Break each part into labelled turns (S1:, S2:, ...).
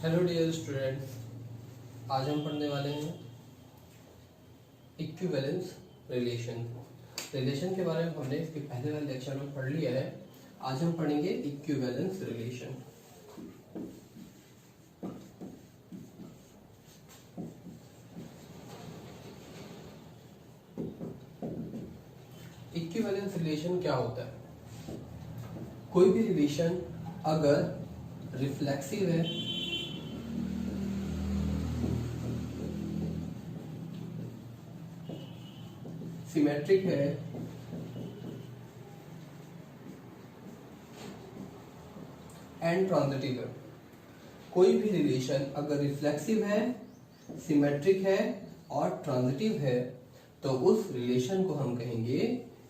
S1: Hello dear students, आज हम पढ़ने वाले हैं इक्विवेलेंस रिलेशन। रिलेशन के बारे में हमने इसके पहले वाले लेक्चर में पढ़ लिया है। आज हम पढ़ेंगे इक्विवेलेंस रिलेशन। इक्विवेलेंस रिलेशन क्या होता है? कोई भी रिलेशन अगर रिफ्लेक्सिव है, सिमेट्रिक है, एंड ट्रांजिटिव है। कोई भी रिलेशन अगर रिफ्लेक्सिव है, सिमेट्रिक है और ट्रांजिटिव है तो उस रिलेशन को हम कहेंगे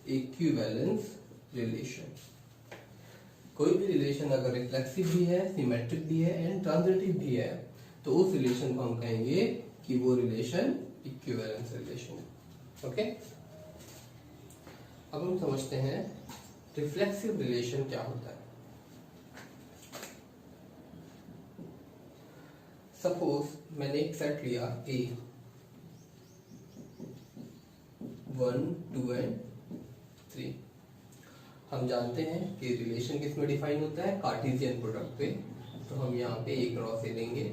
S1: इक्विवेलेंस रिलेशन। कोई भी रिलेशन अगर रिफ्लेक्सिव भी है, सिमेट्रिक भी है एंड ट्रांजिटिव भी है तो उस रिलेशन को हम कहेंगे कि वो रिलेशन इक्विवेलेंस रिलेशन है। ओके, अब हम समझते हैं रिफ्लेक्सिव रिलेशन क्या होता है। सपोज मैंने एक सेट लिया A 1, 2 एंड 3। हम जानते हैं कि रिलेशन किसमें डिफाइन होता है? कार्टेशियन प्रोडक्ट पे। तो हम यहाँ पे A क्रॉस A लेंगे।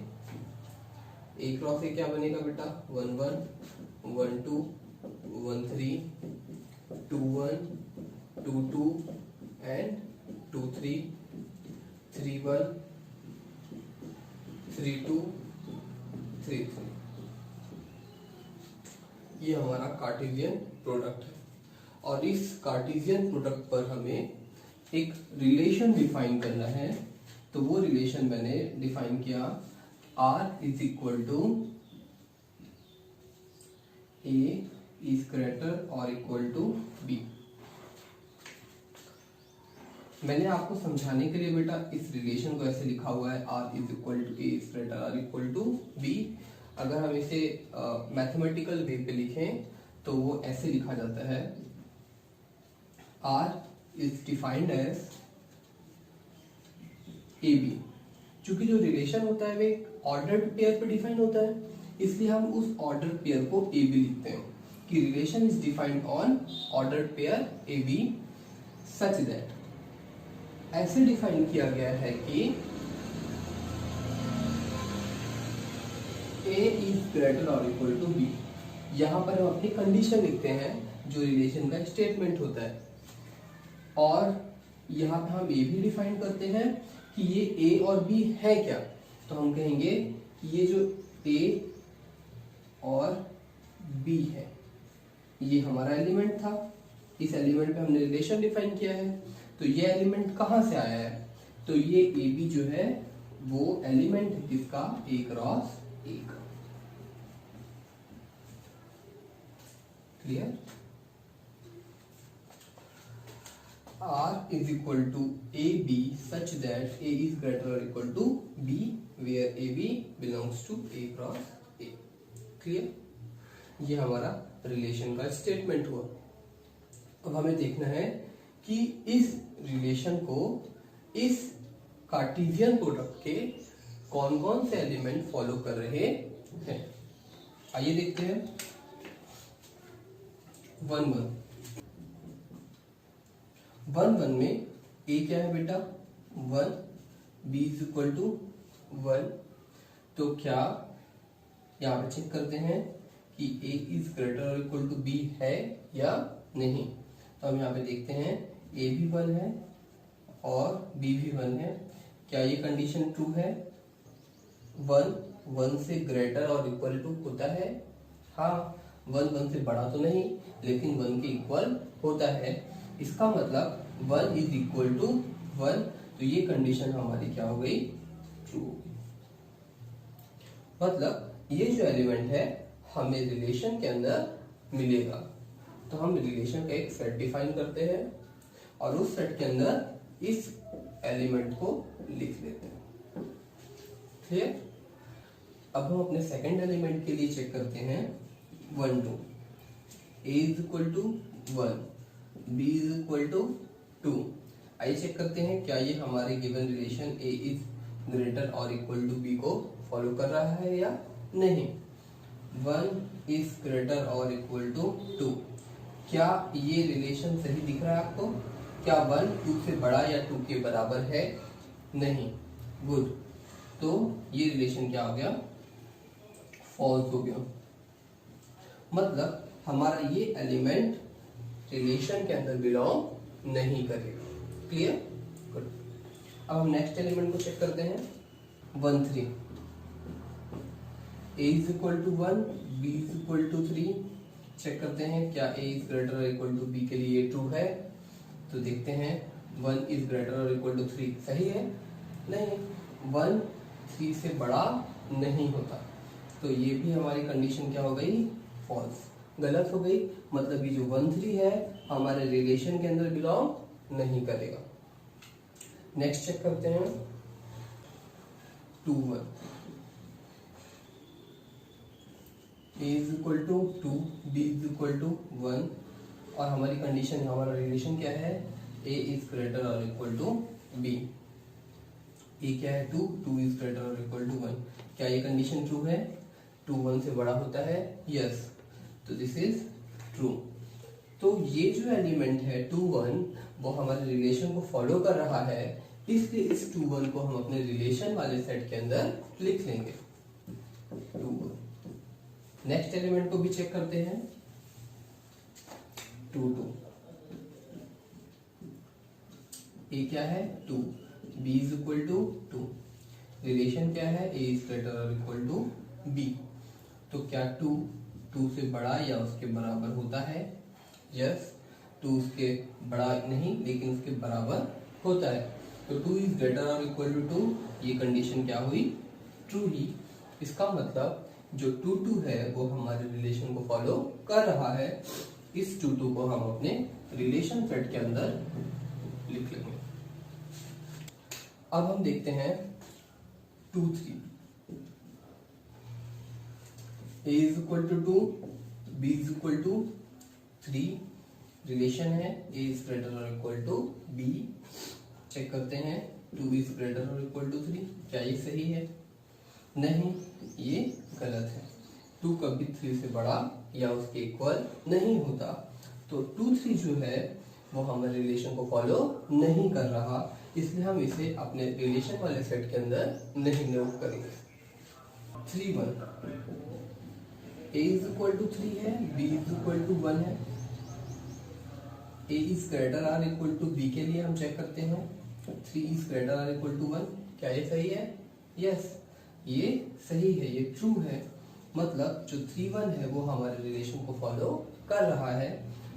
S1: A क्रॉस A क्या बनेगा बेटा? 1 1 1 2 1 3 2 1 2 2 एंड 2 3 3 1 3 2 3 3। ये हमारा कार्टेशियन प्रोडक्ट है और इस कार्टेशियन प्रोडक्ट पर हमें एक रिलेशन डिफाइन करना है। तो वो रिलेशन मैंने डिफाइन किया R is equal to A is greater or equal to B। मैंने आपको समझाने के लिए बेटा इस रिलेशन को ऐसे लिखा हुआ है R is equal to A is greater or equal to B। अगर हम इसे मैथमेटिकल वे पे लिखें तो वो ऐसे लिखा जाता है R is defined as AB। चूंकि जो रिलेशन होता है वे ऑर्डर्ड पेयर पे डिफाइन होता है, इसलिए हम उस ऑर्डर पेयर को AB लिखते हैं कि relation is defined on ordered pair AB such that. ऐसे डिफाइन किया गया है कि A is greater or equal to B। यहां पर हम अपनी कंडीशन लिखते हैं जो रिलेशन का स्टेटमेंट होता है, और यहां पे हम ये भी डिफाइन करते हैं कि ये A और B है क्या। तो हम कहेंगे कि ये जो A और B है ये हमारा एलिमेंट था। इस एलिमेंट पे हमने रिलेशन डिफाइन किया है। तो ये एलिमेंट कहां से आया है? तो ये AB जो है वो एलिमेंट है किसका? A क्रॉस A का। Clear? R is equal to AB such that A is greater or equal to B where AB belongs to A cross A। Clear? ये हमारा रिलेशन का स्टेटमेंट हुआ। अब हमें देखना है कि इस रिलेशन को इस कार्टेशियन प्रोडक्ट के कौन कौन से एलिमेंट फॉलो कर रहे हैं। आइए देखते हैं। 1 1 में A क्या है बेटा? 1, B इज इक्वल टू 1। तो क्या यहाँ पे चेक करते हैं कि A is greater or equal to B है या नहीं। तो हम यहाँ पे देखते हैं A भी 1 है और B भी 1 है। क्या ये कंडीशन ट्रू है? 1 से ग्रेटर और इक्वल टू होता है? हाँ, 1 से बड़ा तो नहीं लेकिन 1 के इक्वल होता है। इसका मतलब 1 इज इक्वल टू 1। तो ये कंडीशन हमारी क्या हो गई? ट्रू हो गई। मतलब ये जो एलिमेंट है हमें रिलेशन के अंदर मिलेगा। तो हम रिलेशन का एक सेट डिफाइन करते हैं और उस सेट के अंदर इस एलिमेंट को लिख लेते हैं। क्लियर? अब हम अपने सेकंड एलिमेंट के लिए चेक करते हैं 1 2। A is equal to 1, B is equal to 2। आइए चेक करते हैं क्या ये हमारे given relation A is greater or equal to B को फॉलो कर रहा है या नहीं। 1 is greater or equal to 2, क्या ये रिलेशन सही दिख रहा है आपको? क्या 1 2 से बड़ा या 2 के बराबर है? नहीं। गुड, तो ये रिलेशन क्या हो गया? फॉल्स हो गया। मतलब हमारा ये एलिमेंट रिलेशन के अंदर बिलोंग नहीं करेगा। क्लियर? गुड। अब हम नेक्स्ट एलिमेंट को चेक करते हैं। 1 3, a is equal to 1, b is equal to 3। Check करते हैं क्या a is greater or equal to b के लिए ट्रू है। तो देखते हैं 1 is greater or equal to 3 सही है? नहीं, 1 3 से बड़ा नहीं होता, तो ये भी हमारी कंडीशन क्या हो गई? फॉल्स, गलत हो गई। मतलब ये जो 1 3 है हमारे रिलेशन के अंदर बिलोंग नहीं करेगा। नेक्स्ट चेक करते हैं 2 1, a is equal to 2, b is equal to 1 और हमारी कंडीशन, हमारा रिलेशन क्या है? a is greater or equal to b। a क्या है? 2, 2 is greater or equal to 1। क्या ये कंडीशन ट्रू है? 2 1 से बड़ा होता है? यस, तो दिस इज ट्रू। तो ये जो एलिमेंट है 2 1 वो हमारे रिलेशन को फॉलो कर रहा है, इसलिए इस 2 1 को हम अपने रिलेशन वाले सेट के अंदर लिख लेंगे 2 1। नेक्स्ट एलिमेंट को भी चेक करते हैं 2 2, a क्या है? 2, b is equal to 2। Relation क्या है? a is greater or equal to b। तो क्या 2 2 से बड़ा या उसके बराबर होता है? यस, 2 उसके बड़ा नहीं लेकिन उसके बराबर होता है। तो 2 is greater or equal to 2, ये कंडीशन क्या हुई? ट्रू ही। इसका मतलब जो 2 2 है वो हमारे रिलेशन को फॉलो कर रहा है। इस 2 2 को हम अपने रिलेशन सेट के अंदर लिख लेंगे। अब हम देखते हैं 2 3, a is equal to 2, b is equal to 3। Relation है a is greater or equal to b। Check करते हैं 2 is greater or equal to 3, क्या ये सही है? नहीं, ये गलत है। 2 कभी 3 से बड़ा या उसके इक्वल नहीं होता, तो 2 3 जो है वो हमारे रिलेशन को फॉलो नहीं कर रहा, इसलिए हम इसे अपने रिलेशन वाले सेट के अंदर नहीं नोट करेंगे। 3 1, a इज इक्वल टू 3 है, b इज इक्वल टू 1 है। a is greater or equal to b के लिए हम चेक करते हैं 3 is greater or equal to 1, क्या ये सही है? यस, ये सही है, ये ट्रू है। मतलब जो 3 1 है वो हमारे रिलेशन को फॉलो कर रहा है,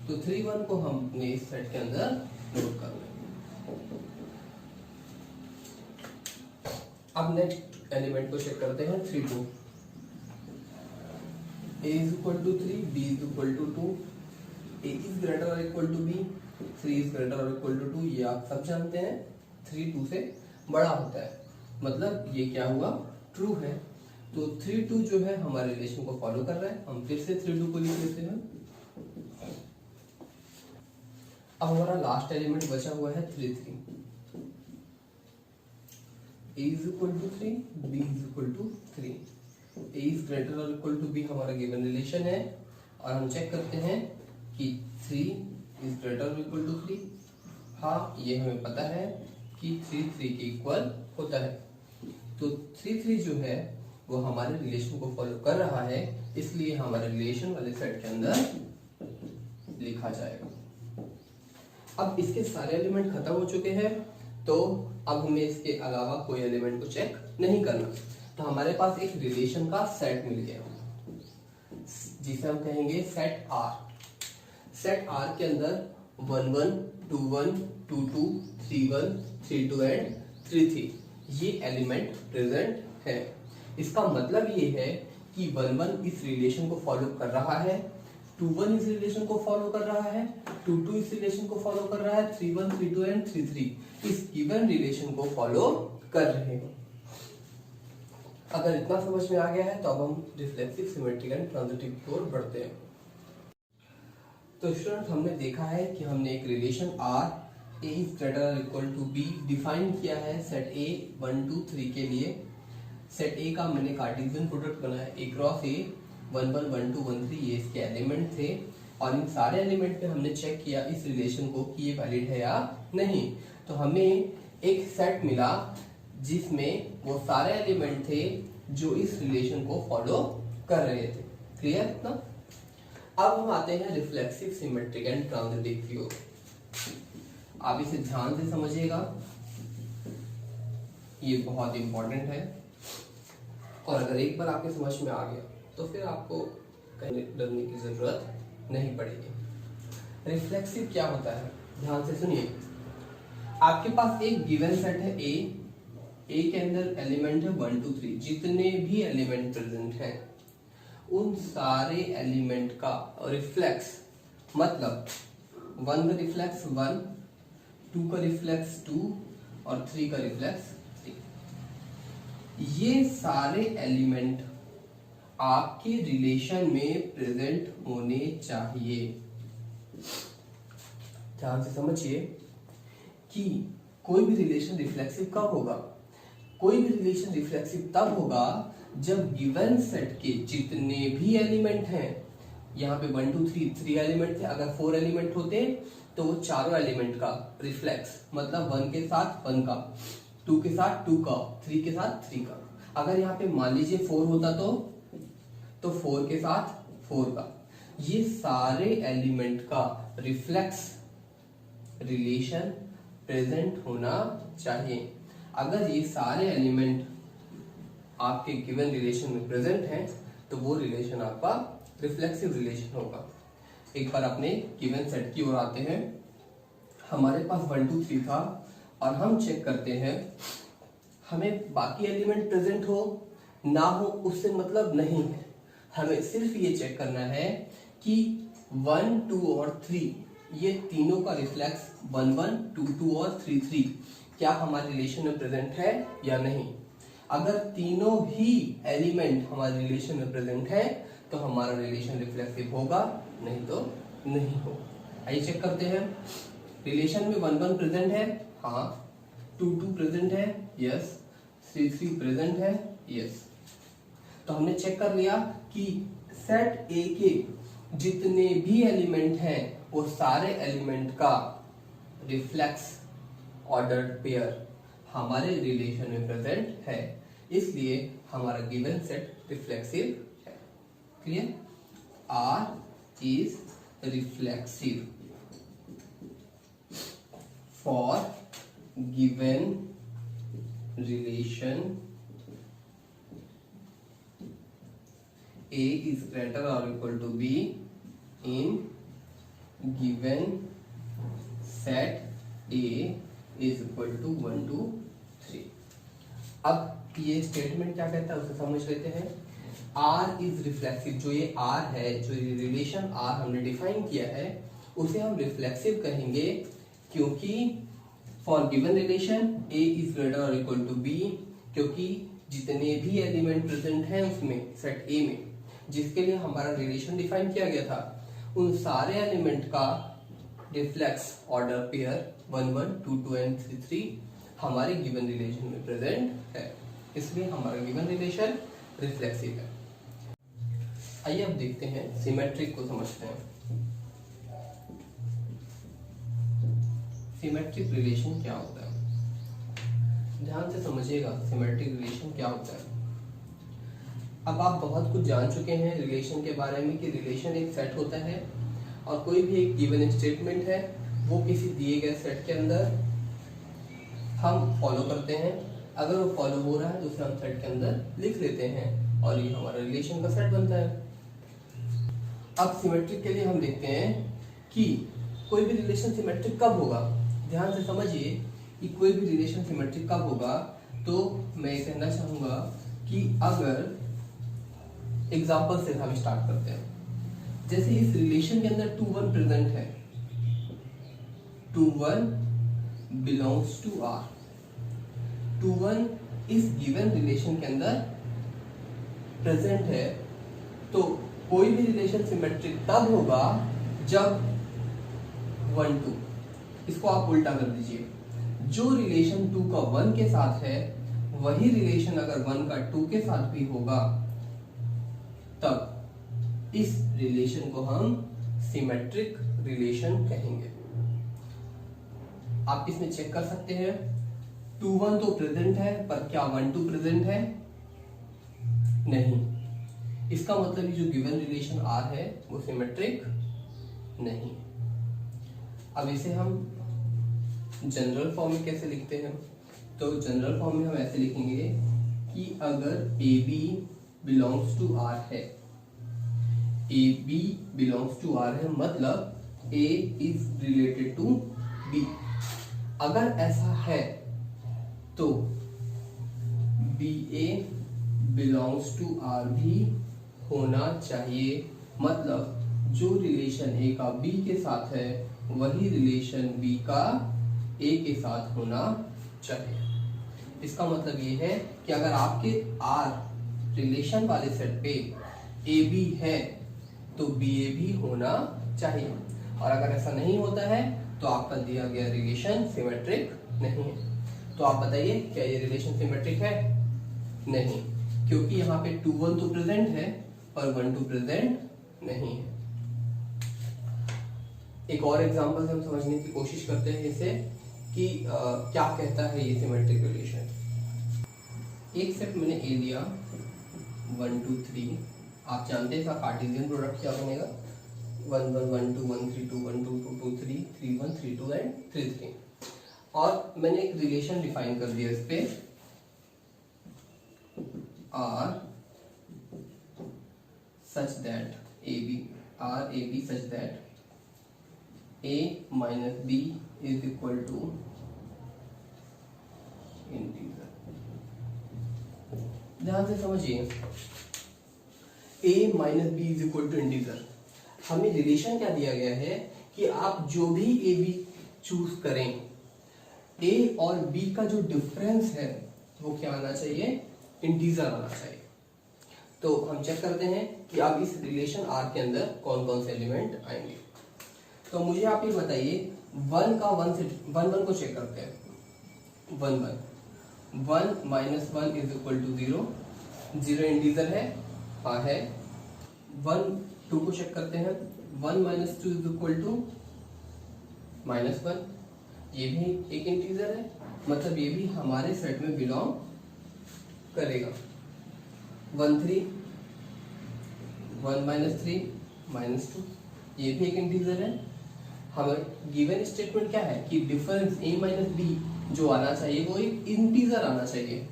S1: तो 3 1 को हम अपने इस सेट के अंदर नोट कर लेंगे। अब नेक्स्ट एलिमेंट को चेक करते हैं 3 2, a is equal to 3, b is equal to 2, a is greater or equal to b, 3 is greater or equal to 2। ये आप सब जानते हैं 3 2 से बड़ा होता है, मतलब ये क्या हुआ? ट्रू है। तो 3 2 जो है हमारे रिलेशन को फॉलो कर रहा है। हम फिर से 3 2 को लिख लेते हैं। अब हमारा लास्ट एलिमेंट बचा हुआ है 3 3, a is equal to 3, b is equal to 3। a is greater or equal to b हमारा गिवन रिलेशन है और हम चेक करते हैं कि 3 is greater or equal to 3। हाँ, ये हमें पता है कि 3 3 के इक्वल होता है, तो 3 3 जो है वो हमारे रिलेशन को फॉलो कर रहा है, इसलिए हमारे रिलेशन वाले सेट के अंदर लिखा जाएगा। अब इसके सारे एलिमेंट खत्म हो चुके हैं, तो अब हमें इसके अलावा कोई एलिमेंट को चेक नहीं करना। तो हमारे पास एक रिलेशन का सेट मिल गया जिसे हम कहेंगे सेट R। सेट R के अंदर 1 1 2 1 2 2 3 1 3 2 एंड 3 3 ये एलिमेंट प्रेजेंट है। इसका मतलब ये है कि 1 1 इस रिलेशन को फॉलो कर रहा है, 2 1 इस रिलेशन को फॉलो कर रहा है, 2 2 इस रिलेशन को फॉलो कर रहा है, 3 1 3 2 एंड 3 3 इस गिवन रिलेशन को फॉलो कर रहे हैं। अगर इतना समझ में आ गया है तो अब हम रिफ्लेक्सिव, सिमेट्रिक एंड ट्रांजिटिव की ओर बढ़ते हैं। तो स्टूडेंट, हमने देखा है कि हमने एक relation R A is greater or equal to be define किया है सेट ए 1 2 3 के लिए। सेट ए का मैंने कार्टेशियन प्रोडक्ट बनाया, ए क्रॉस ए 1 1 1 2 1 3 ये इसके एलिमेंट थे, और इन सारे एलिमेंट पे हमने चेक किया इस रिलेशन को कि ये वैलिड है या नहीं। तो हमें एक सेट मिला जिसमें वो सारे एलिमेंट थे जो इस रिलेशन को फॉलो कर रहे थे। क्लियर ना? अब हम आते हैं reflexive, symmetric and transitive view. आप इसे ध्यान से समझिएगा, ये बहुत इंपॉर्टेंट है, और अगर एक बार आपके समझ में आ गया तो फिर आपको कहीं डरने की जरूरत नहीं पड़ेगी। रिफ्लेक्सिव क्या होता है, ध्यान से सुनिए। आपके पास एक गिवन सेट है ए के अंदर एलिमेंट है 1 2 3, जितने भी एलिमेंट प्रेजेंट हैं उन सारे एलिमेंट का रिफ्लेक्स, मतलब 1 का रिफ्लेक्स 1, 2 का रिफ्लेक्स 2 और 3 का रिफ्लेक्स 3, ये सारे एलिमेंट आपके रिलेशन में प्रेजेंट होने चाहिए। ध्यान से समझिए कि कोई भी रिलेशन रिफ्लेक्सिव कब होगा। कोई भी रिलेशन रिफ्लेक्सिव तब होगा जब गिवन सेट के जितने भी एलिमेंट हैं, यहाँ पे 1 2 3 एलिमेंट थे, अगर 4 एलिमेंट होते तो वो चारों एलिमेंट का रिफ्लेक्स, मतलब 1 के साथ 1 का, 2 के साथ 2 का, 3 के साथ 3 का। अगर यहाँ पे मान लीजिए 4 होता तो 4 के साथ 4 का, ये सारे एलिमेंट का रिफ्लेक्स रिलेशन प्रेजेंट होना चाहिए। अगर ये सारे एलिमेंट आपके गिवन रिलेशन में प्रेजेंट हैं तो वो रिलेशन आपका रिफ्लेक्सिव रिलेशन होगा। एक बार अपने गिवन सेट की ओर आते हैं। हमारे पास 1 2 3 था और हम चेक करते हैं, हमें बाकी एलिमेंट प्रेजेंट हो ना हो उससे मतलब नहीं है, हमें सिर्फ ये चेक करना है कि 1 2 और 3 ये तीनों का रिफ्लेक्स 1 1 2 2 और 3 3 क्या हमारे रिलेशन में प्रेजेंट है या नहीं। अगर तीनों ही एलिमेंट हमारे रिलेशन में प्रेजेंट है तो हमारा रिलेशन रिफ्लेक्सिव होगा, नहीं तो नहीं होगा। आइए चेक करते हैं। रिलेशन में 1 1 प्रेजेंट है, हाँ। 2 2 प्रेजेंट है, यस। 3 3 प्रेजेंट है, यस। तो हमने चेक कर लिया कि सेट ए के जितने भी एलिमेंट हैं वो सारे एलिमेंट का रिफ्लेक्स ऑर्डर्ड पेयर हमारे रिलेशन में प्रेजेंट है, इसलिए हमारा गिवन सेट रिफ्लेक्सिव है। Clear? R is reflexive for given relation A is greater or equal to B in given set A is equal to 1 2 3। अब ये स्टेटमेंट क्या कहता है उसे समझ लेते हैं। R इज रिफ्लेक्सिव, जो ये R है, जो ये रिलेशन R हमने डिफाइन किया है उसे हम रिफ्लेक्सिव कहेंगे, क्योंकि for given relation A is greater or equal to B, क्योंकि जितने भी एलिमेंट प्रेजेंट हैं उसमें सेट A में जिसके लिए हमारा रिलेशन डिफाइन किया गया था, उन सारे एलिमेंट का रिफ्लेक्स ऑर्डर पेयर 1 1 2 2 एंड 3 3 हमारे गिवन रिलेशन में प्रेजेंट है, इसलिए हमारा गिवन रिलेशन रिफ्लेक्सिव है। आइए अब देखते हैं सिमेट्रिक को समझते हैं। सिमेट्रिक रिलेशन क्या होता है, ध्यान से समझिएगा। सिमेट्रिक रिलेशन क्या होता है। अब आप बहुत कुछ जान चुके हैं रिलेशन के बारे में कि रिलेशन एक सेट होता है और कोई भी एक गिवन स्टेटमेंट है वो किसी दिए गए सेट के अंदर हम फॉलो करते हैं। अगर वो फॉलो हो रहा है तो उसे हम सेट के अंदर लिख लेते हैं और ये हमारा रिलेशन का सेट बनता है। अब सिमेट्रिक के लिए हम देखते हैं कि कोई भी रिलेशन सिमेट्रिक कब होगा। ध्यान से समझिए कि कोई भी रिलेशन सिमेट्रिक कब होगा, तो मैं ये कहना चाहूंगा कि अगर एग्जाम्पल से हम स्टार्ट करते हैं। जैसे इस रिलेशन के अंदर 2 1 प्रेजेंट है, 2 1 बिलोंग्स टू R। 2 1 इस गिवन रिलेशन के अंदर प्रेजेंट है, तो कोई भी रिलेशन सिमेट्रिक तब होगा जब 1 2 इसको आप उल्टा कर दीजिए, जो रिलेशन 2 का 1 के साथ है वही रिलेशन अगर 1 का 2 के साथ भी होगा तब इस रिलेशन को हम सिमेट्रिक रिलेशन कहेंगे। आप इसमें चेक कर सकते हैं 2 1 तो प्रेजेंट है, पर क्या 1 2 प्रेजेंट है? नहीं। इसका मतलब ये जो गिवन रिलेशन R है वो सिमेट्रिक नहीं। अब इसे हम जनरल फॉर्म में कैसे लिखते हैं? तो जनरल फॉर्म में हम ऐसे लिखेंगे कि अगर AB बिलोंग्स टू R है, AB बिलोंग्स टू R है मतलब A is related to B। अगर ऐसा है तो BA बिलोंग्स टू R भी होना चाहिए, मतलब जो रिलेशन A का B के साथ है वही रिलेशन B का A के साथ होना चाहिए। इसका मतलब ये है कि अगर आपके R रिलेशन वाले सेट पे AB है तो BA भी होना चाहिए, और अगर ऐसा नहीं होता है तो आपका दिया गया रिलेशन सिमेट्रिक नहीं है। तो आप बताइए क्या ये रिलेशन सिमेट्रिक है? नहीं, क्योंकि यहाँ पे 2 1 तो प्रेजेंट है पर 1 2 प्रेजेंट नहीं है। एक और एग्जांपल से हम समझने की कोशिश करते हैं इसे कि क्या कहता है ये सिमेट्रिक रिलेशन। एक सेट मैंने ए लिया 1 2 3, आप जानते हैं इसका कार्टेशियन प्रोडक्ट क्या बनेगा? 1 1 1 2 1 3 2 1 2 2 2 3 3 1 3 2 एंड 3 3। और मैंने एक रिलेशन डिफाइन कर दिया इस पे R such that AB such that A minus B is equal to integer. ध्यान से समझिए, A minus B is equal to integer. हमें रिलेशन क्या दिया गया है कि आप जो भी ए बी चूज करें, A और B का जो डिफरेंस है वो क्या आना चाहिए? इंटीजर आना चाहिए। तो हम चेक करते हैं कि अब इस रिलेशन R के अंदर कौन कौन से एलिमेंट आएंगे। तो मुझे आप ये बताइए 1 का 1 से 1 1 को चेक करते हैं। 1 1 1 minus 1 is equal to 0, 0 integer है? हाँ है। 1 2 को चेक करते हैं। 1 माइनस 2 इज इक्वल टू -1, ये भी एक इंटीजर है, मतलब ये भी हमारे सेट में बिलोंग करेगा। 1 3 1 माइनस 3 -2, ये भी एक इंटीजर है। हमें गिवन स्टेटमेंट क्या है कि डिफरेंस A माइनस बी जो आना चाहिए वो एक इंटीजर आना चाहिए।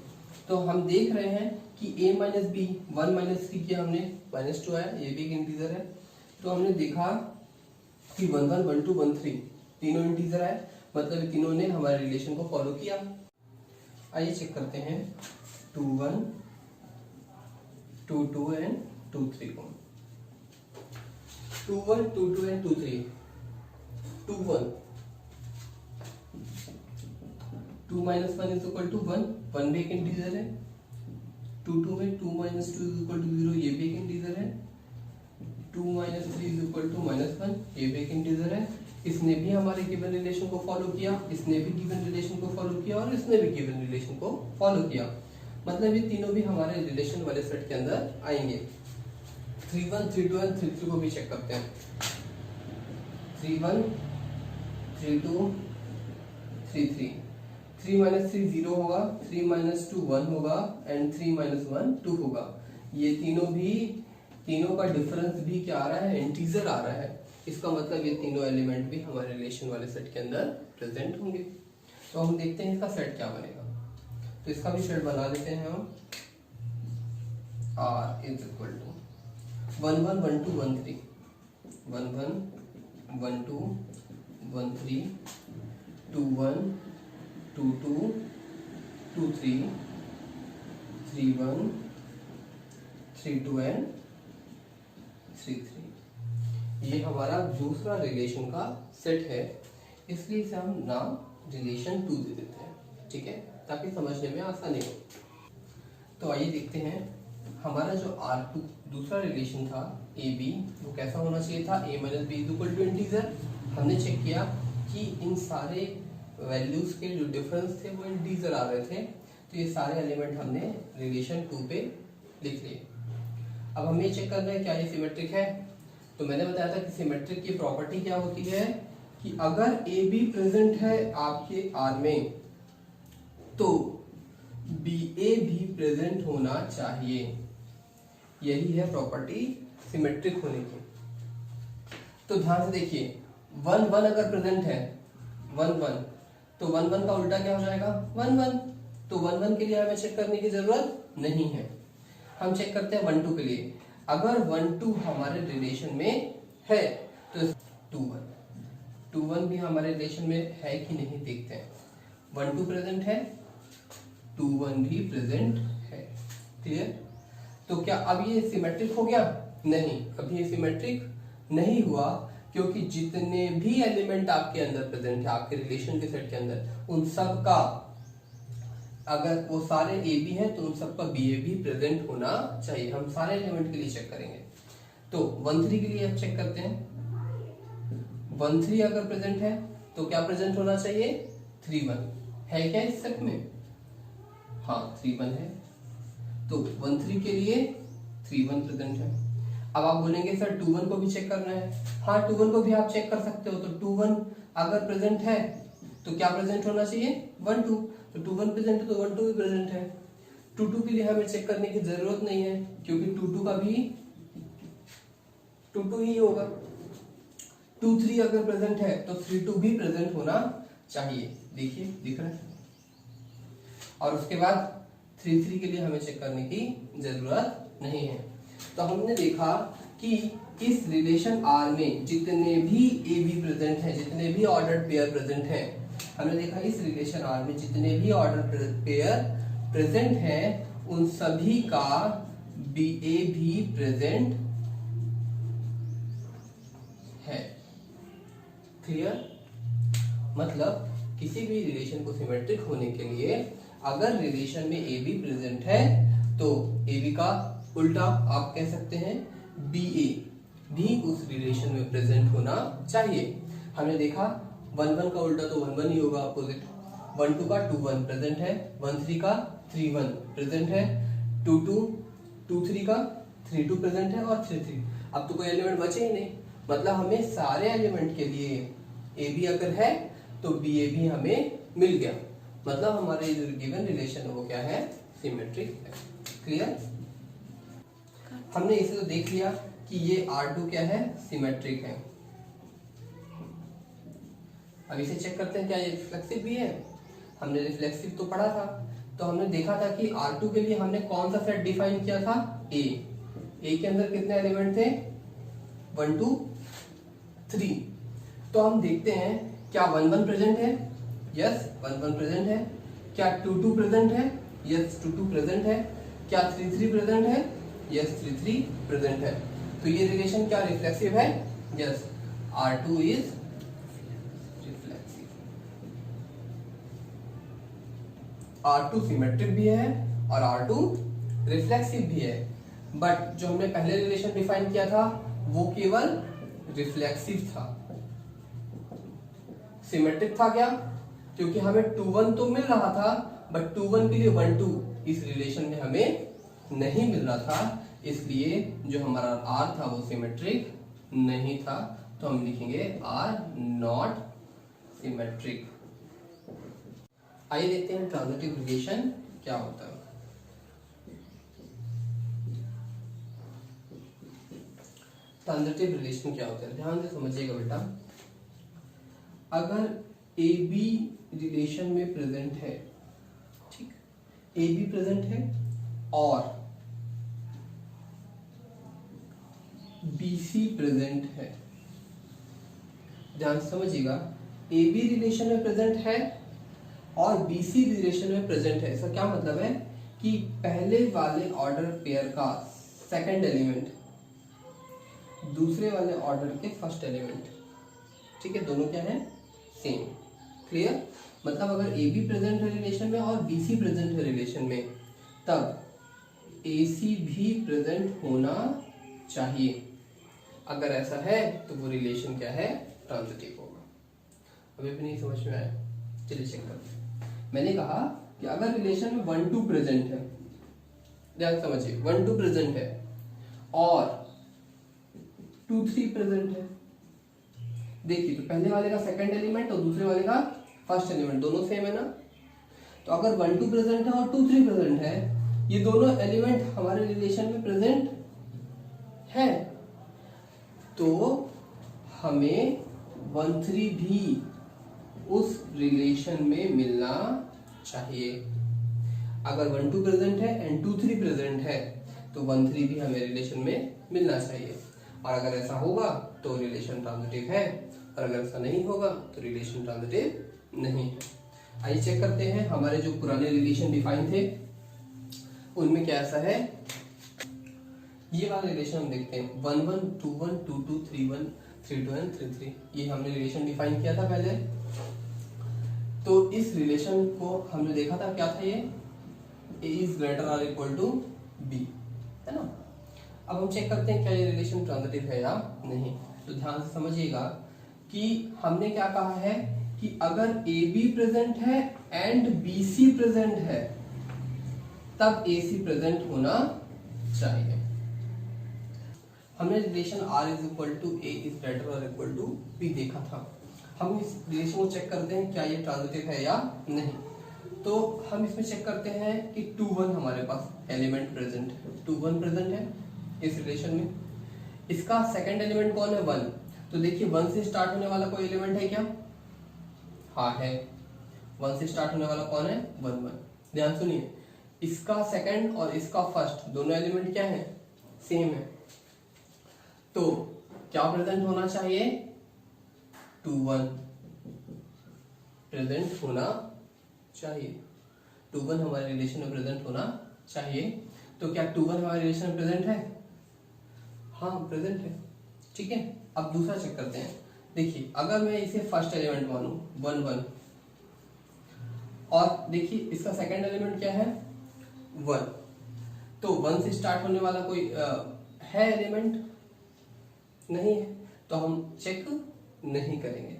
S1: तो हम देख रहे हैं कि A माइनस बी 1 माइनस 3 किया हमने, -2 आया, ये भी एक इंटीजर है। तो हमने देखा कि 1 1 1 2 1 3 तीनों इंटीजर आए, मतलब तीनों ने हमारे रिलेशन को फॉलो किया। आइए चेक करते हैं 2 1 2 2 एंड 2 3 को। 2 1 2 2 and 2 3। 2 1 2 minus 1 is equal to 1, 1 भी एक इंटीजर है। 2 2 में 2 माइनस 2 इज इक्वल टू 0, ये भी एक इंटीजर है। 2 माइनस 3 इज इक्वल टू -1, ये भी एक इंटीजर है। इसने भी हमारे गिवन रिलेशन को फॉलो किया, इसने भी गिवन रिलेशन को फॉलो किया, और इसने भी गिवन रिलेशन को फॉलो किया, मतलब ये तीनों भी हमारे रिलेशन वाले सेट के अंदर आएंगे। 3 1 3 2 एंड 3 3 को भी चेक करते हैं। 3 1 3 2 3 3। 3 माइनस 3 0 होगा, 3 माइनस 2 1 होगा, एंड 3 माइनस 1 2 होगा। ये तीनों का डिफरेंस भी क्या आ रहा है? इंटीजर आ रहा है। इसका मतलब ये तीनों एलिमेंट भी हमारे रिलेशन वाले सेट के अंदर प्रेजेंट होंगे। तो हम देखते हैं इसका सेट क्या बनेगा। तो इसका भी सेट बना लेते हैं हम। R is equal to 1 1 1 2 1 3, 1 1 1 2 1 3, 2 1 2 2 2 3, 3 1 3 2 and 3 3। ये हमारा दूसरा रिलेशन का सेट है, इसलिए इसे हम नाम रिलेशन 2 दे देते हैं, ठीक है, ताकि समझने में आसानी हो। तो आइए देखते हैं हमारा जो R2 दूसरा रिलेशन था AB, वो कैसा होना चाहिए था? A minus B is equal to integer. हमने चेक किया कि इन सारे वैल्यूज के जो डिफरेंस थे वो इंटीजर आ रहे थे, तो ये सारे एलिमेंट हमने रिलेशन 2 पे लिख लिए। अब हमें ये चेक करना है क्या ये सिमेट्रिक है। तो मैंने बताया था कि सिमेट्रिक की प्रॉपर्टी क्या होती है कि अगर ए बी प्रेजेंट है आपके आर में तो बी ए भी प्रेजेंट होना चाहिए। यही है प्रॉपर्टी सिमेट्रिक होने की। तो ध्यान से देखिए, 1 1 अगर प्रेजेंट है 1 1, तो 1 1 का उल्टा क्या हो जाएगा 1 1। तो 1 1 के लिए हमें चेक करने की जरूरत नहीं है, हम चेक करते हैं 1 2 के लिए। अगर 1 2 हमारे रिलेशन में है तो 2 1 2 1 भी हमारे रिलेशन में है कि नहीं देखते हैं। 1 2 प्रेजेंट है, 2 1 भी प्रेजेंट है। क्लियर? तो क्या अब ये सिमेट्रिक हो गया? नहीं, अभी ये सिमेट्रिक नहीं हुआ, क्योंकि जितने भी एलिमेंट आपके अंदर प्रेजेंट है आपके रिलेशन के सेट के अंदर, उन सब का अगर वो सारे ए बी है तो उन सबका बी ए भी प्रेजेंट होना चाहिए। हम सारे एलिमेंट के लिए चेक करेंगे। तो 1 3 के लिए अब चेक करते हैं। 1 3 अगर प्रेजेंट है तो क्या प्रेजेंट होना चाहिए 3 1 है क्या इस सेट में? हाँ 3 1 है, तो 1 3 के लिए 3 1 प्रेजेंट है। अब आप बोलेंगे सर 2 1 को भी चेक करना है। हाँ 2 1 को भी आप चेक कर सकते हो। तो 2 1 अगर प्रेजेंट है तो क्या प्रेजेंट होना चाहिए 1 2। तो 2 1 प्रेजेंट है तो 1 2 भी प्रेजेंट है। 2 2 के लिए हमें चेक करने की जरूरत नहीं है, क्योंकि 2 2 का भी 2 2 ही होगा। 2 3 अगर प्रेजेंट है तो 3 2 भी प्रेजेंट होना चाहिए। देखिए दिख रहा है। और उसके बाद 3 3 के लिए हमें चेक करने की जरूरत नहीं है। तो हमने देखा कि इस रिलेशन R में जितने भी ए बी प्रेजेंट है, जितने भी ऑर्डर्ड पेयर प्रेजेंट है, हमने देखा इस रिलेशन R में जितने भी ऑर्डर्ड पेयर प्रेजेंट है उन सभी का बी ए भी प्रेजेंट है। क्लियर? मतलब किसी भी रिलेशन को सिमेट्रिक होने के लिए अगर रिलेशन में ए बी प्रेजेंट है तो ए बी का उल्टा आप कह सकते हैं बी ए भी उस रिलेशन में प्रेजेंट होना चाहिए। हमने देखा 1 1 का उल्टा तो 1 1 ही होगा, अपोजिट। 1 2 का 2 1 प्रेजेंट है, 1 3 का 3 1 प्रेजेंट है, 2 2 2 3 का 3 2 प्रेजेंट है और 3 3। अब तो कोई एलिमेंट बचे ही नहीं, मतलब हमें सारे एलिमेंट के लिए ए बी अगर है तो बी ए भी हमें मिल गया। मतलब हमारे जो गिवन रिलेशन है वो क्या है सिमेट्रिक है। क्लियर? हमने इसे तो देख लिया कि ये R2 क्या है सिमेट्रिक है। अब इसे चेक करते हैं क्या ये रिफ्लेक्सिव भी है। हमने रिफ्लेक्सिव तो पढ़ा था, तो हमने देखा था कि R2 के लिए हमने कौन सा सेट डिफाइन किया था A के अंदर कितने एलिमेंट थे 1 2 3। तो हम देखते हैं क्या 1 1 प्रेजेंट है, यस 1 1 प्रेजेंट है। क्या 2 2 प्रेजेंट है, यस 2 2 प्रेजेंट है। क्या 3 3 प्रेजेंट है, यस 3 3 प्रेजेंट है। तो ये रिलेशन क्या रिफ्लेक्सिव है, yes R2 is reflexive. R2 symmetric भी है और R2 रिफ्लेक्सिव भी है। बट जो हमने पहले रिलेशन डिफाइन किया था वो केवल रिफ्लेक्सिव था, सिमेट्रिक था क्या? क्योंकि हमें 2 1 तो मिल रहा था, बट 2 1 के लिए 1 2 इस रिलेशन में हमें नहीं मिल रहा था, इसलिए जो हमारा R था वो सिमेट्रिक नहीं था। तो हम लिखेंगे R नॉट सिमेट्रिक। आइए देखते हैं ट्रांजिटिव रिलेशन क्या होता है। ट्रांजिटिव रिलेशन क्या होता है, ध्यान से समझिएगा बेटा। अगर ए बी रिलेशन में प्रेजेंट है, ठीक, ए बी प्रेजेंट है और बी सी प्रेजेंट है, ध्यान से समझिएगा। ए बी रिलेशन में प्रेजेंट है और बी सी रिलेशन में प्रेजेंट है। इसका क्या मतलब है कि पहले वाले ऑर्डर पेयर का सेकंड एलिमेंट दूसरे वाले ऑर्डर के फर्स्ट एलिमेंट, ठीक है, दोनों क्या है सेम। क्लियर? मतलब अगर ए बी प्रेजेंट है रिलेशन में और बी सी प्रेजेंट है रिलेशन में, तब ए सी भी प्रेजेंट होना चाहिए। अगर ऐसा है तो वो रिलेशन क्या है ट्रांजिटिव होगा। अभी भी नहीं समझ में आया, चलिए चेक करते हैं। मैंने कहा कि अगर रिलेशन में 1 2 प्रेजेंट है, ध्यान समझिए, 1 2 प्रेजेंट है और 2 3 प्रेजेंट है। देखिए तो पहले वाले का सेकंड एलिमेंट और दूसरे वाले का फर्स्ट एलिमेंट दोनों सेम है ना। तो अगर 1 2 प्रेजेंट है और 2 3 प्रेजेंट है, ये दोनों एलिमेंट हमारे रिलेशन में प्रेजेंट है, तो हमें 1 3 भी उस रिलेशन में मिलना चाहिए। अगर 1 2 प्रेजेंट है एंड 2 3 प्रेजेंट है तो 1 3 भी हमें रिलेशन में मिलना चाहिए। और अगर ऐसा होगा तो रिलेशन ट्रांजिटिव है, और अगर ऐसा नहीं होगा तो रिलेशन ट्रांजिटिव नहीं है। आइए चेक करते हैं हमारे जो पुराने रिलेशन डिफाइन थे उनमें क्या ऐसा है। ये वाला रिलेशन हम देखते हैं 1 1 2 1 2 2 3 1 3 2 एंड 3 3, ये हमने रिलेशन डिफाइन किया था पहले। तो इस रिलेशन को हमने देखा था, क्या था ये, a is greater or equal to b, है ना। अब हम चेक करते हैं क्या ये रिलेशन ट्रांजिटिव है या नहीं। तो ध्यान से समझिएगा कि हमने क्या कहा है कि अगर AB प्रेजेंट है एंड BC प्रेजेंट है तब AC प्रेजेंट होना चाहिए। हमने relation R is equal to A is greater or equal to B देखा था। हम इस रिलेशन को चेक करते हैं क्या ये ट्रांजिटिव है या नहीं। तो हम इसमें चेक करते हैं कि 2 1 हमारे पास एलिमेंट प्रेजेंट है, 2 1 प्रेजेंट है इस रिलेशन में। इसका सेकंड एलिमेंट कौन है, 1। तो देखिए 1 से स्टार्ट होने वाला कोई एलिमेंट है क्या, हाँ है, 1 से स्टार्ट होने वाला कौन है, 1 1। ध्यान सुनिए, इसका सेकंड और इसका फर्स्ट दोनों एलिमेंट क्या है, सेम है। तो क्या प्रेजेंट होना चाहिए, 2 1 प्रेजेंट होना चाहिए। 2 1 हमारे रिलेशन में प्रेजेंट होना चाहिए। तो क्या 2 1 हमारे रिलेशन में प्रेजेंट है, हाँ प्रेजेंट है, ठीक है। अब दूसरा चेक करते हैं। देखिए अगर मैं इसे फर्स्ट एलिमेंट मानूं 1 1, और देखिए इसका सेकंड एलिमेंट क्या है, 1, तो 1 से स्टार्ट होने वाला कोई है एलिमेंट, नहीं है, तो हम चेक नहीं करेंगे।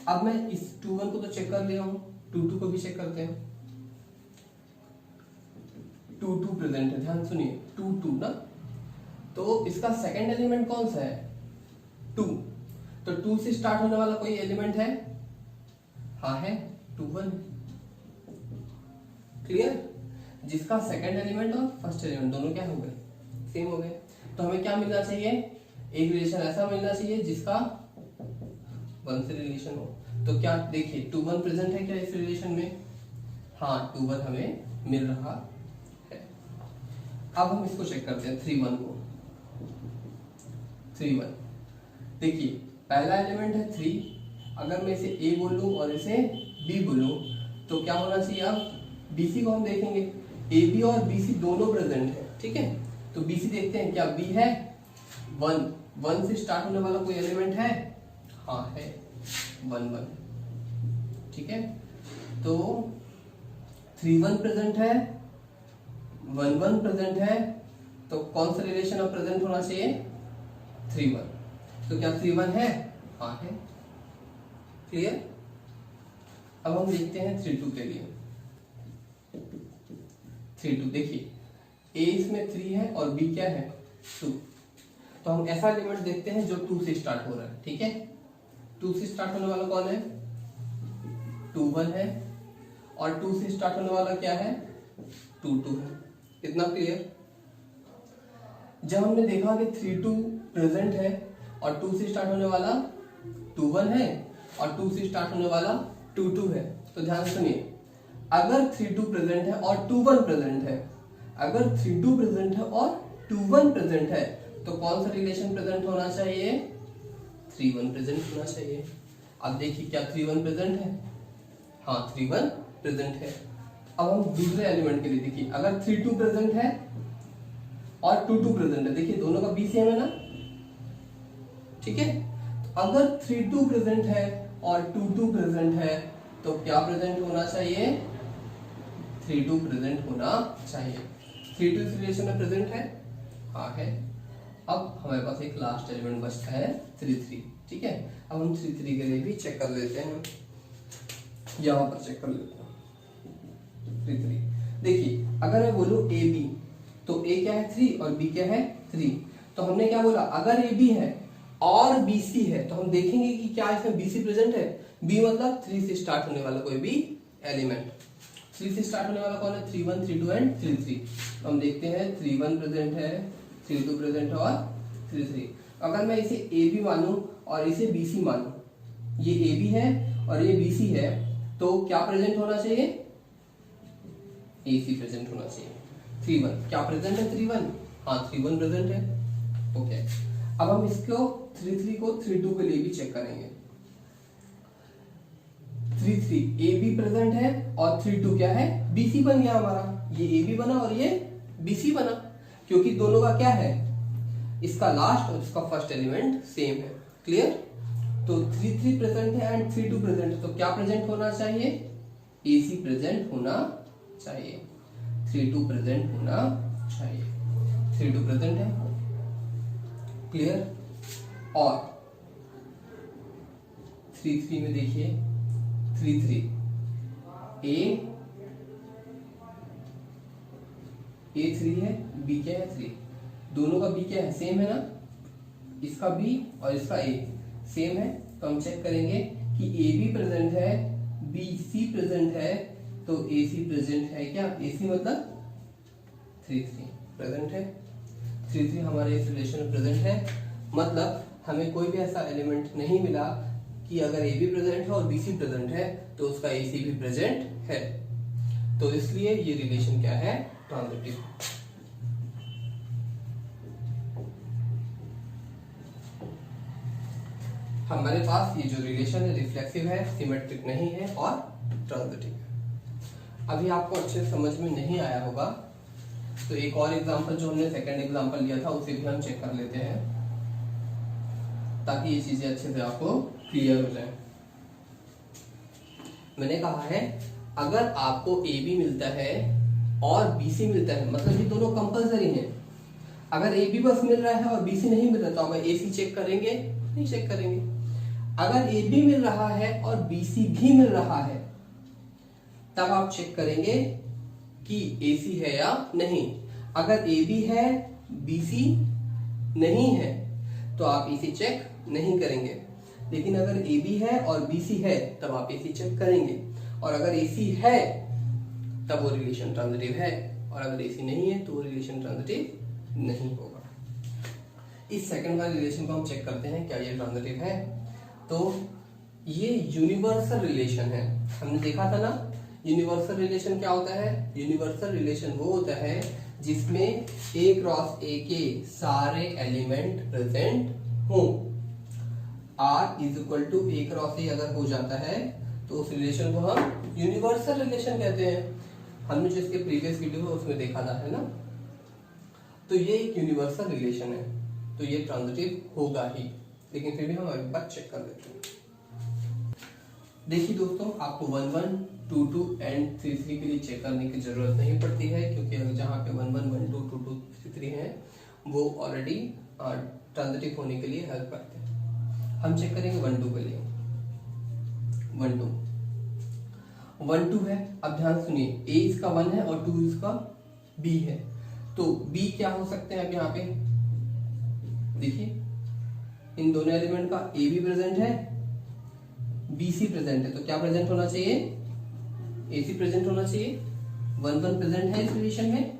S1: अब मैं इस 2 1 को तो चेक कर लिया हूं, 2 2 को भी चेक करते हैं। 2 2 प्रेजेंट है, ध्यान सुनिए 2 2 ना। तो इसका सेकंड एलिमेंट कौन सा है, 2। तो 2 से स्टार्ट होने वाला कोई एलिमेंट है, हाँ है, 2 1। क्लियर। जिसका सेकंड एलिमेंट और फर्स्ट एलिमेंट दोनों क्या हो गए, सेम हो गए। तो हमें क्या मिलना चाहिए, एक रिलेशन ऐसा मिलना चाहिए जिसका 1 से रिलेशन हो। तो क्या देखिए 2 1 प्रेजेंट है क्या इस रिलेशन में, हाँ 2 1 हमें मिल रहा है। अब हम इसको चेक करते हैं 3 1 को। 3 1 देखिए पहला एलिमेंट है 3, अगर मैं इसे A बोलूं और इसे B बोलूं तो क्या होना चाहिए। अब BC को हम देखेंगे, AB और BC दोनों प्रेजेंट है, ठीक है। तो BC देखते हैं क्या B है, 1 से स्टार्ट होने वाला कोई एलिमेंट है, हाँ है, 1 1, ठीक है। तो 3 1 प्रेजेंट है, 1 1 प्रेजेंट है, तो कौन सा रिलेशन अब प्रेजेंट होना चाहिए, 3 1। तो क्या 3 1 है, हाँ है, क्लियर। अब हम देखते हैं 3 2 के लिए। 3 2 देखिए A इसमें 3 है और B क्या है, 2। तो हम ऐसा एलिमेंट देखते हैं जो 2 से स्टार्ट हो रहा है, ठीक है। 2 से स्टार्ट होने वाला कौन है, 2 1 है, और 2 से स्टार्ट होने वाला क्या है, 2 2 है। इतना क्लियर। जब हमने देखा कि 3 2 प्रेजेंट है और 2 से स्टार्ट होने वाला 2 1 है और 2 से स्टार्ट होने वाला 2 2 है, तो ध्यान सुनिए, अगर 3 2 प्रेजेंट है और 2 1 प्रेजेंट है, अगर 3 2 प्रेजेंट है और 2 1 प्रेजेंट है, तो कौन सा रिलेशन प्रेजेंट होना चाहिए, 3 1 प्रेजेंट होना चाहिए। अब देखिए क्या 3 1 प्रेजेंट है, हाँ 3 1 प्रेजेंट है। अब हम दूसरे एलिमेंट के लिए देखिए, अगर 3 2 प्रेजेंट है और 2 2 प्रेजेंट है, देखिए दोनों का बी सेम है ना, ठीक है। तो अगर 3 2 प्रेजेंट है और 2 2 प्रेजेंट है तो क्या प्रेजेंट होना चाहिए, 3 2 प्रेजेंट होना चाहिए। 3 2 इस रिलेशन में प्रेजेंट है, हाँ है। अब हमारे पास एक लास्ट एलिमेंट बचता है 3 3, ठीक है। अब हम 3 3 के लिए भी चेक कर लेते हैं, यहाँ पर चेक कर लेते हैं 3 3। देखिए अगर मैं बोलूँ ए बी, तो ए क्या है 3 और बी क्या है 3। तो हमने क्या बोला, अगर ए बी है और बी सी है तो हम देखेंगे कि क्या इसमें बी सी प्रेजेंट है। बी मतलब 3 से स्टार्ट होने वाला कोई भी एलिमेंट। 3 से स्टार्ट होने वाला कौन है, 3 1 3 2 एंड 3 3। तो हम देखते हैं 3 1 प्रेजेंट है, 3 2 प्रेजेंट है और 3 3। अगर मैं इसे ए बी मानूं और इसे बी सी मानूं, ये ए बी है और ये बी सी है, तो क्या प्रेजेंट होना चाहिए, ए सी प्रेजेंट होना चाहिए। 3 1 क्या प्रेजेंट है, 3 1, हाँ 3 1 प्रेजेंट है, ओके। अब हम इसको 3 3 को 3 2 के लिए भी चेक करेंगे। 3 3 ए बी प्रेजेंट है और 3 2 क्या है, बी सी बन गया हमारा। ये ए बी बना और ये बी सी बना, क्योंकि दोनों का क्या है, इसका लास्ट और इसका फर्स्ट एलिमेंट सेम है। क्लियर। तो 3 3 प्रेजेंट है एंड 3 2 प्रेजेंट है, तो क्या प्रेजेंट होना चाहिए, ए सी प्रेजेंट होना चाहिए। 3 2 प्रेजेंट होना चाहिए, 3 2 प्रेजेंट है। क्लियर। और 3 3 में देखिए 3 3 ए 3 है, बी क्या है 3, दोनों का बी क्या है, सेम है ना, इसका बी और इसका ए सेम है। तो हम चेक करेंगे कि ए बी प्रेजेंट है, बी सी प्रेजेंट है, तो ए सी प्रेजेंट है क्या, ए सी मतलब 3 3 प्रेजेंट है। 3 3 हमारे इस रिलेशन में प्रेजेंट है, मतलब हमें कोई भी ऐसा एलिमेंट नहीं मिला कि अगर ए बी प्रेजेंट है और बी सी प्रेजेंट है तो उसका ए सी भी प्रेजेंट है। तो इसलिए ये रिलेशन क्या है, ट्रांजिटिव। हमारे पास ये जो रिलेशन है रिफ्लेक्सिव है, सिमेट्रिक नहीं है और ट्रांजिटिव है। अभी आपको अच्छे से समझ में नहीं आया होगा तो एक और एग्जांपल जो हमने सेकंड एग्जांपल लिया था उसे भी हम चेक कर लेते हैं, ताकि ये चीजें अच्छे से आपको क्लियर हो जाए। मैंने कहा है अगर आपको ए बी मिलता है और बी सी मिलता है, मतलब ये दोनों कंपलसरी हैं। अगर ए बी बस मिल रहा है और बी सी नहीं मिल रहा तो आप ए सी चेक करेंगे, नहीं चेक करेंगे। अगर ए बी मिल रहा है और बी सी भी मिल रहा है तब आप चेक करेंगे कि ए सी है या नहीं। अगर ए बी है बी सी नहीं है तो आप ए सी चेक नहीं करेंगे, लेकिन अगर ए बी है और बी सी है तब आप ए सी चेक करेंगे। और अगर ए सी है तब वो रिलेशन ट्रांजिटिव है, और अगर ए सी नहीं है तो वो रिलेशन ट्रांजिटिव नहीं होगा। इस सेकंड वाले रिलेशन को हम चेक करते हैं क्या ये ट्रांजिटिव है। तो ये यूनिवर्सल रिलेशन है, हमने देखा था ना। यूनिवर्सल रिलेशन क्या होता है, यूनिवर्सल रिलेशन वो होता है जिसमें ए क्रॉस ए के सारे एलिमेंट प्रेजेंट हो। R is equal to A cross A अगर हो जाता है तो उस रिलेशन को हम यूनिवर्सल रिलेशन कहते हैं। हमने जो इसके प्रीवियस वीडियो में उसमें देखा था, है ना। तो ये एक यूनिवर्सल रिलेशन है, तो ये ट्रांजिटिव होगा ही, लेकिन फिर भी हम एक बार चेक कर लेते हैं। देखिए दोस्तों, आपको 1 1 2 2 एंड 3 3 के लिए चेक करने की जरूरत नहीं पड़ती है, क्योंकि जहाँ पे 1 1 1 2 2 2 3 3 है वो ऑलरेडी ट्रांजिटिव होने के लिए हेल्प करते हैं। हम चेक करेंगे 1 2 के लिए। 1 2 है। अब ध्यान सुनिए, a इसका 1 है और 2 इसका b है, तो b क्या हो सकते हैं। अब यहाँ पे देखिए इन दोनों एलिमेंट का a भी प्रेजेंट है, b c प्रेजेंट है, तो क्या प्रेजेंट होना चाहिए, a c प्रेजेंट होना चाहिए। 1 1 प्रेजेंट है इस रिलेशन में,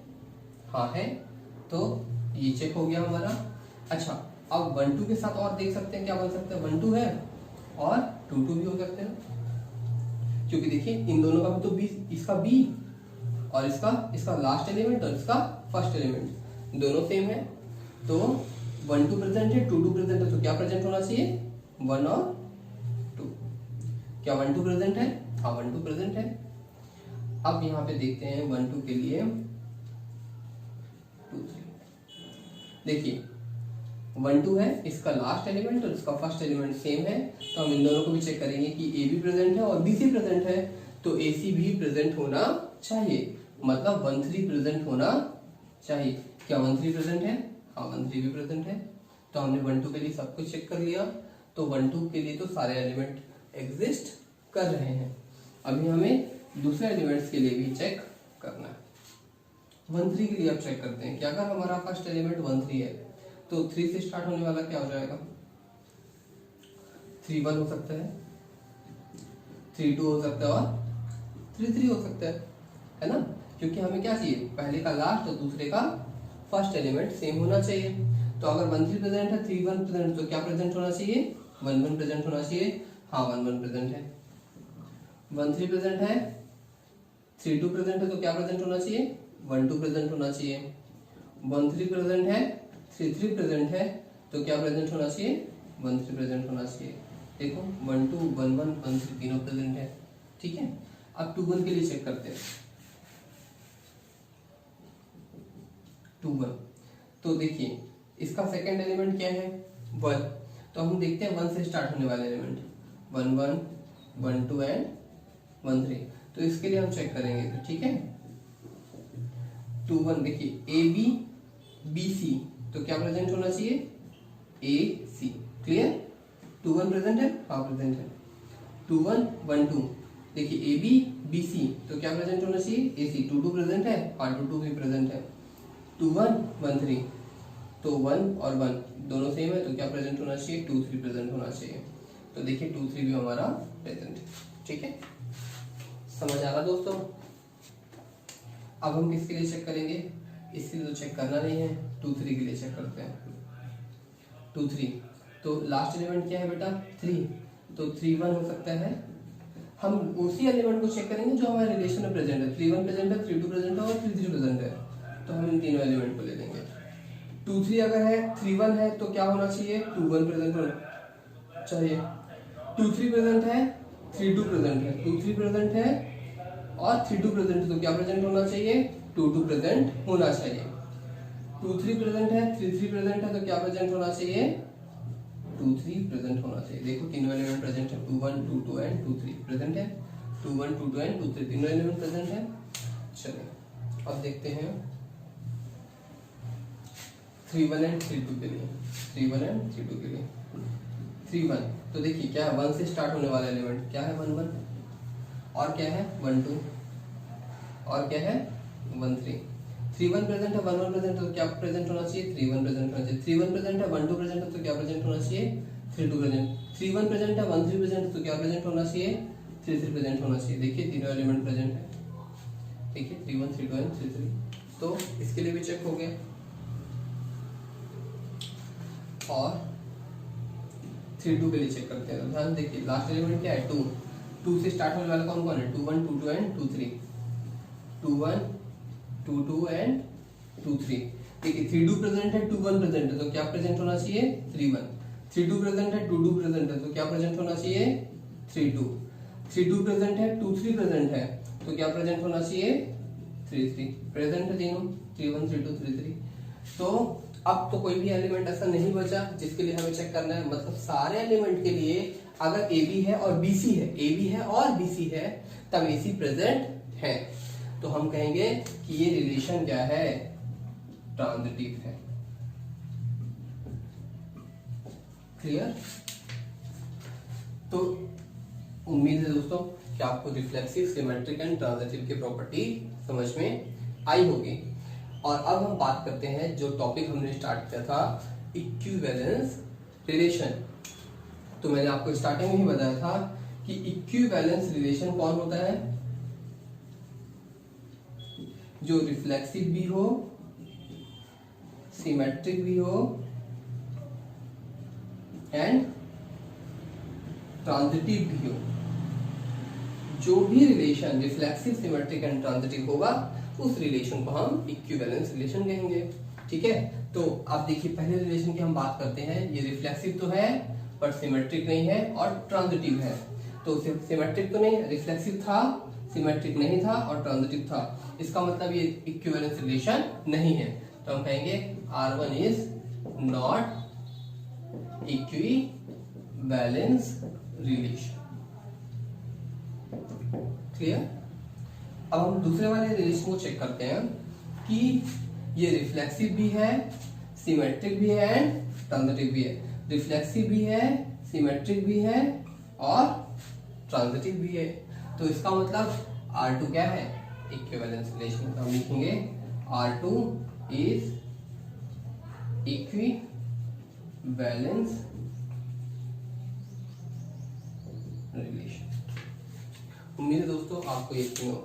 S1: हाँ है, तो ये चेक हो गया हमारा। अच्छा, अब 1 2 के साथ और देख सकते हैं क्या बन सकता है, 1 2 है और 2 2 भी हो सकते हैं, क्योंकि देखिए इन दोनों का भी तो b, इसका b और इसका लास्ट एलिमेंट और इसका फर्स्ट एलिमेंट दोनों सेम है। तो 1 2 प्रेजेंट है, 2 2 प्रेजेंट है, तो क्या प्रेजेंट होना चाहिए, 1 और 2। क्या 1 2 प्रेजेंट है, हाँ 1 2 प्रेजेंट है। अब यहाँ पे देखते हैं 1 2 के लिए 2 3। देखिए 1 2 है, इसका लास्ट एलिमेंट और इसका फर्स्ट एलिमेंट सेम है, तो हम इन दोनों को भी चेक करेंगे कि ए भी प्रेजेंट है और बी सी प्रेजेंट है, तो ए सी भी प्रेजेंट होना चाहिए, मतलब 1 3 प्रेजेंट होना चाहिए। क्या 1 3 प्रेजेंट है, हाँ 1 3 भी प्रेजेंट है। तो हमने 1 2 के लिए सब कुछ चेक कर लिया। तो 1 2 के लिए तो सारे एलिमेंट एग्जिस्ट कर रहे हैं। अभी हमें दूसरे एलिमेंट्स के लिए भी चेक करना है। 1 3 के लिए आप चेक करते हैं कि अगर हमारा फर्स्ट एलिमेंट 1 3 है तो 3 से स्टार्ट होने वाला क्या हो जाएगा? 3 1 हो सकता है, 3 2 हो सकता है और 3 3 हो सकता है ना? क्योंकि हमें क्या चाहिए, पहले का लास्ट और दूसरे का फर्स्ट एलिमेंट सेम होना चाहिए। तो अगर 1 3 प्रेजेंट है, 3 1 प्रेजेंट, तो क्या प्रेजेंट होना चाहिए? 1 1 प्रेजेंट होना चाहिए। हाँ 1 1 प्रेजेंट है। 1 3 प्रेजेंट है, 3 2 प्रेजेंट है, तो क्या प्रेजेंट होना चाहिए? 1 2 प्रेजेंट होना चाहिए। 1 3 प्रेजेंट है, 3 3 प्रेजेंट है, तो क्या प्रेजेंट होना चाहिए? 1 3 प्रेजेंट होना चाहिए। देखो 1 2 1 1 1 3 तीनों प्रेजेंट है। ठीक है, अब 2 1 के लिए चेक करते हैं। 2 1, तो देखिए इसका सेकंड एलिमेंट क्या है? 1। तो हम देखते हैं 1 से स्टार्ट होने वाले एलिमेंट 1 1 1 2 एंड 1 3। तो इसके लिए हम चेक करेंगे। तो ठीक है, 2 1 देखिए ए बी बी सी, तो क्या प्रेजेंट होना चाहिए? ए सी। क्लियर? 2 1 प्रेजेंट है? हाँ प्रेजेंट है। 2 1 1 2 देखिए ए बी बी सी, तो क्या प्रेजेंट होना चाहिए? ए सी। 2 2 प्रेजेंट है? हाँ 2 2 भी प्रेजेंट है। 2 1 1 3, तो 1 और 1 दोनों सेम है, तो क्या प्रेजेंट होना चाहिए? 2 3 प्रेजेंट होना चाहिए। तो देखिए 2 3 भी हमारा प्रेजेंट है। ठीक है, समझ आ रहा दोस्तों? अब हम किसके लिए चेक करेंगे? इसके लिए तो चेक करना नहीं है, 2 3 के लिए चेक करते हैं। 2 3, तो लास्ट एलिमेंट क्या है बेटा? 3, तो 3 1 हो सकता है। हम उसी एलिमेंट को चेक करेंगे जो हमारे रिलेशन में प्रेजेंट है। 3 1 प्रेजेंट है, 3 2 प्रेजेंट है और 3 3 प्रेजेंट है, तो हम इन तीनों एलिमेंट को ले लेंगे। 2 3 अगर है, 3 1 है, तो क्या होना चाहिए? 2 1 प्रेजेंट होना चाहिए। 2 3 प्रेजेंट है, 3 2 प्रेजेंट है, 2 3 प्रेजेंट है और 3 2 प्रेजेंट है, तो क्या प्रेजेंट होना चाहिए? 2 2 प्रेजेंट होना चाहिए। 2 3 प्रेजेंट है, 3 3 प्रेजेंट है, तो क्या प्रेजेंट होना चाहिए? 2 3 प्रेजेंट होना चाहिए। देखो तीनों एलिमेंट प्रेजेंट है, 2 1 2 2 एंड 2 3 प्रेजेंट है। 2 1 2 2 एंड 2 3 तीनों एलिमेंट प्रेजेंट है। चलिए अब देखते हैं 3 1 एंड 3 2 के लिए। 3 1 एंड 3 2 के लिए 3 1, तो देखिए क्या है? 1 से स्टार्ट होने वाला एलिमेंट क्या है? 1 1, और क्या है? 1 2, और क्या है? 1 3। 3 1 प्रेजेंट है, 1 1 प्रेजेंट है, तो क्या प्रेजेंट होना चाहिए? 3 1 प्रेजेंट होना चाहिए। 3 1 प्रेजेंट है, 1 2 प्रेजेंट है, तो क्या प्रेजेंट होना चाहिए? 3 2 प्रेजेंट। 3 1 प्रेजेंट है, 1 3 प्रेजेंट है, तो क्या प्रेजेंट होना चाहिए? 3 3 प्रेजेंट होना चाहिए। देखिए तीनों एलिमेंट प्रेजेंट है। ठीक है, 3 1 3 2 एंड 3 3, तो इसके लिए भी चेक हो गया। और 3 2 के लिए चेक करते हैं। ध्यान देखिए लास्ट एलिमेंट क्या है? 2। 2 से स्टार्ट होने वाला कौन कौन है? 2 1 2 2 एंड 2 3। 2 1 2 2 एंड 2 3। देखिए 3 2 प्रेजेंट है, 2 1 प्रेजेंट है, तो क्या प्रेजेंट होना चाहिए? 3 1। 3 2 प्रेजेंट है, 2 2 प्रेजेंट है, तो क्या प्रेजेंट होना चाहिए? 3 2। 3 2 प्रेजेंट है, 2 3 प्रेजेंट है, तो क्या प्रेजेंट होना चाहिए? 3 3 प्रेजेंट है तीनों, 3 1 3 2 3 3। तो अब तो कोई भी एलिमेंट ऐसा नहीं बचा जिसके लिए हमें चेक करना है। मतलब सारे एलिमेंट के लिए अगर ए बी है और बी सी है, ए बी है और बी सी है, तब ए सी प्रेजेंट है। तो हम कहेंगे कि ये रिलेशन क्या है? ट्रांजिटिव है। क्लियर? तो उम्मीद है दोस्तों कि आपको रिफ्लेक्सिव, सिमेट्रिक एंड ट्रांजिटिव की प्रॉपर्टी समझ में आई होगी। और अब हम बात करते हैं जो टॉपिक हमने स्टार्ट किया था, इक्विवेलेंस रिलेशन। तो मैंने आपको स्टार्टिंग में ही बताया था कि इक्विवेलेंस रिलेशन कौन होता है? जो रिफ्लेक्सिव भी हो, सिमेट्रिक भी हो एंड ट्रांजिटिव भी हो। जो भी relation reflexive, symmetric and transitive होगा उस रिलेशन को हम इक्विवेलेंस रिलेशन कहेंगे। ठीक है, तो आप देखिए पहले रिलेशन की हम बात करते हैं। ये रिफ्लेक्सिव तो है पर सिमेट्रिक नहीं है और ट्रांजिटिव है। तो सिमेट्रिक तो नहीं, रिफ्लेक्सिव था, सिमेट्रिक नहीं था और ट्रांजिटिव था, इसका मतलब ये इक्विवेलेंस रिलेशन नहीं है। तो हम कहेंगे R1 is not equivalence relation. Clear? अब हम दूसरे वाले रिलेशन को चेक करते हैं कि ये रिफ्लेक्सिव भी है, सिमेट्रिक भी है एंड ट्रांजिटिव भी है, रिफ्लेक्सिव भी है, सिमेट्रिक भी है और ट्रांजिटिव भी है। तो इसका मतलब R2 क्या है, इक्विवेलेंस रिलेशन। हम लिखेंगे R2 इज इक्विवेलेंस रिलेशन। उम्मीद है दोस्तों आपको ये तीनों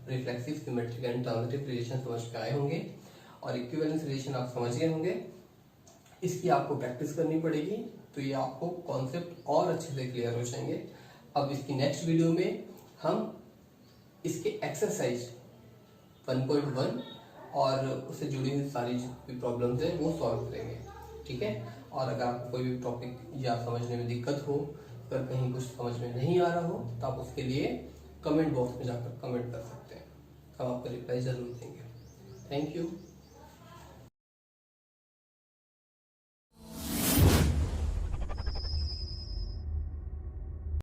S1: reflexive, symmetric and transitive relation समझ में आए होंगे और इक्विवेलेंस रिलेशन आप समझ गए होंगे। इसकी आपको प्रैक्टिस करनी पड़ेगी, तो ये आपको कॉन्सेप्ट और अच्छे से क्लियर हो जाएंगे। अब इसकी नेक्स्ट वीडियो में हम इसके एक्सरसाइज 1.1 और उससे जुड़ी हुई सारी जो प्रॉब्लम्स है वो सॉल्व करेंगे, ठीक है। और अगर आपको कोई भी टॉपिक या समझने में दिक्कत हो, अगर कहीं कुछ समझ में नहीं आ रहा हो, तो आप उसके लिए कमेंट बॉक्स में जाकर कमेंट कर सकते हैं, हम आपको रिप्लाई जरूर देंगे। Thank you.